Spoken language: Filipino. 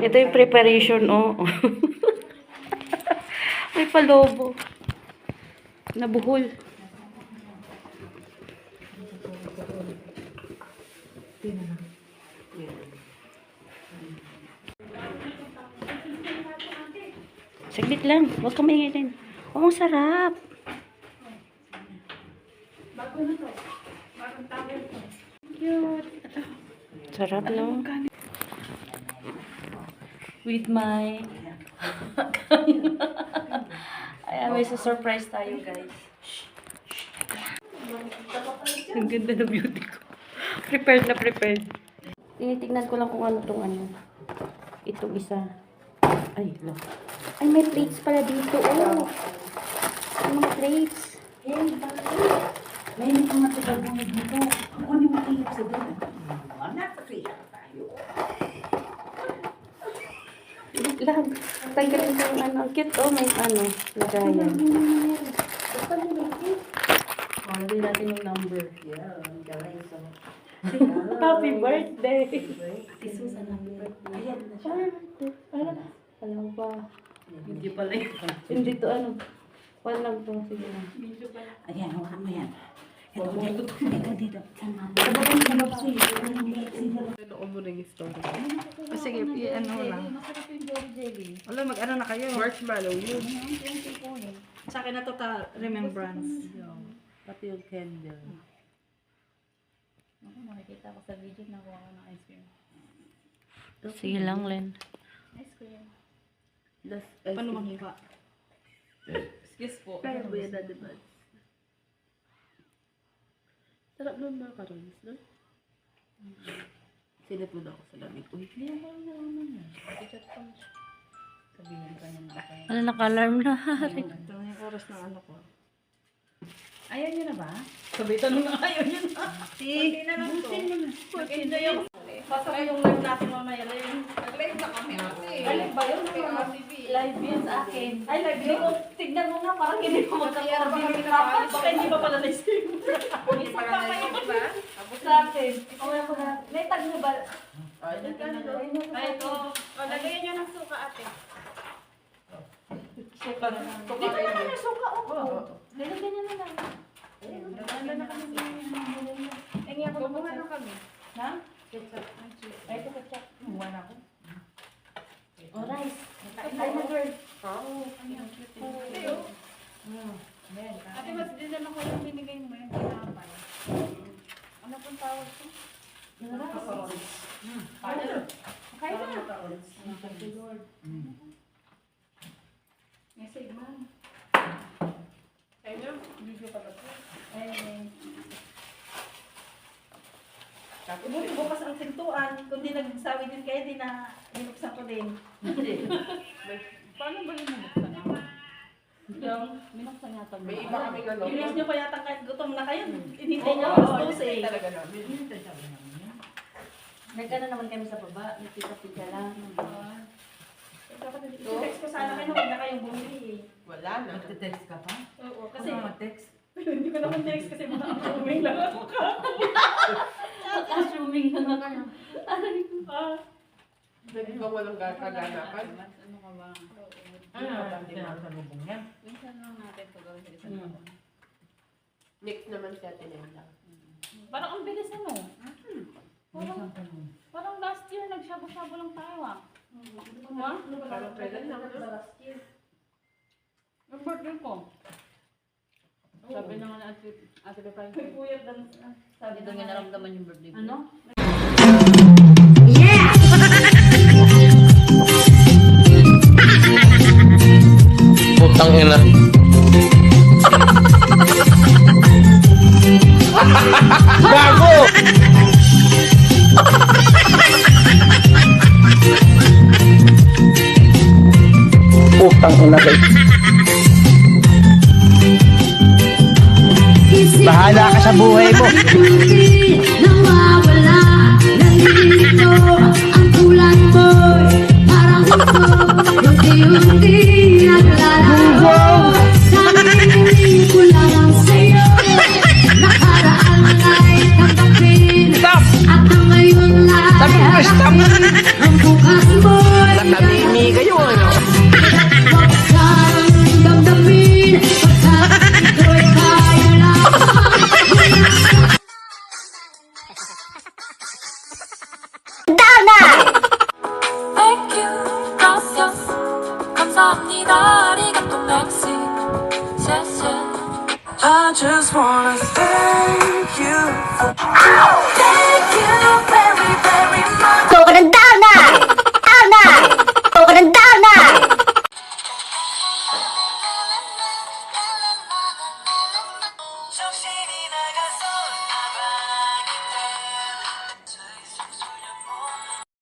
Ito yung preparation, oh. May palobo. Nabuhol. Saglit lang. Huwag kang maingay din. Oh, ang sarap. Cute. Sarap, no? With my... Ayan, may surprise tayo, guys. Ang ganda na beauty ko. Prepared na prepared. Tinitignan ko lang kung ano itong ano. Itong isa. Ay, no. Ay, may plates pala dito. Oh. Ay, mga plates. Hey, bakit? May mga tagabunod dito. Ako ni makilap sa doon. Nakakaya tayo. Wait lang. Tanggalin ko yung ano. Ang cute, oh. May ano. Lagayan. Hindi natin yung number. Yeah, galing sa... Happy birthday! Isusan ang birthday. Ayan na siya. Alam pa. Hindi pala yun. Hindi to ano. One lang to. Sige lang. Ayan, hawakan mo yan. Ito dito. Saan nga? Sa baba siya. Ano mo rin yung story? Sige, ano lang. Masarap yung jelly. Wala, mag-ano na kayo? Marshmallow yun. Sa akin na to remembrance. Pati yung candle. Ako, nakikita ko sa video na kuha ko ng ice cream. Sige lang, Len. Ice cream. Paano mahiwa? Excuse po. Kaya ba yan na, diba? Sarap ng macarons, no? Sinipod ako sa lamig. Uy, Hindi ako naman yan. Picture ko mo siya. Sabihin ka niya na ako. Ano, naka-alarm na. ito na yung oras ng ano ko. Ayaw niyo na ba? Sabi, tanong na ayaw yun na. Hindi na lang to. Mag-enjoy ako. Pasok yung live natin mamaya rin. Nag-live na kami ate. Live ba yun? Live yun sa akin. Ay, live yun. Tignan mo nga, parang hindi ko magkakaroon. Baka hindi pa pala na-stream. Isa pa kayo, diba? Sa akin. Wala ko na. May tag mo ba? Ay, ito. O, lagayan nyo ng suka ate. Suka na. Dito na kami suka. Oo. Lalagyan niya na lang. Naganda na kami. Ay, nga ako Kumuha na kami. Ha? Ay, ito ketchup. Kumuha na ako. Oh, rice. Ay, na girl. Ate, mas din naman ko yung binigay mo yung tinapay. Ano pong tawag ko? Yung rice. Kaya na. Message mo. Ayun, video pa ba ito? Buti bukas ang pintuan. Kung di nagsawi din kayo, di na binuksan ko din. Paano ba yung binuksan naman? Yung Minuksan yata. May iba kaming ano. Inis nyo pa yata kahit gutom na kayo. Inintay nyo alas 12 eh. Talaga namin. Nagkano naman kami sa baba. Nagpika-pika lang. Text ko sana kayo, huwag na kayong bumili eh. Wala na. Nagte-text ka pa? Oo, kasi mag-text? hindi ko naman text kasi mga assuming lang ako ka. Assuming na nga. Hindi ba walang kaganapan? Ano ka ba? Ano? Minsan lang natin ito gawin sa isang taon. Next naman si Ate Nella. Parang ang bilis ano? Parang last year nagshabu-shabu lang tayo ah. Ha? Parang kailan lang. Yung birthday ko. Sabi na nga na Ate Pepay. Puyat lang. Sabi Dito nga naramdaman yung birthday ko. Ano? Putang ina. Gago! Putang ina kayo. Bahala ka sa buhay mo. Nawawala, nandito ang kulan mo'y parang ito, unti-unti naglalaho. Sabihin ko lang sa'yo, nakaraan ay tanggapin, Stop! at ang ngayon ay Sabi ko, stop! harapin. Ang bukas mo'y Thank you, gracias, 감사합니다, 아리가또, merci, 谢谢. I just wanna thank you very, very much.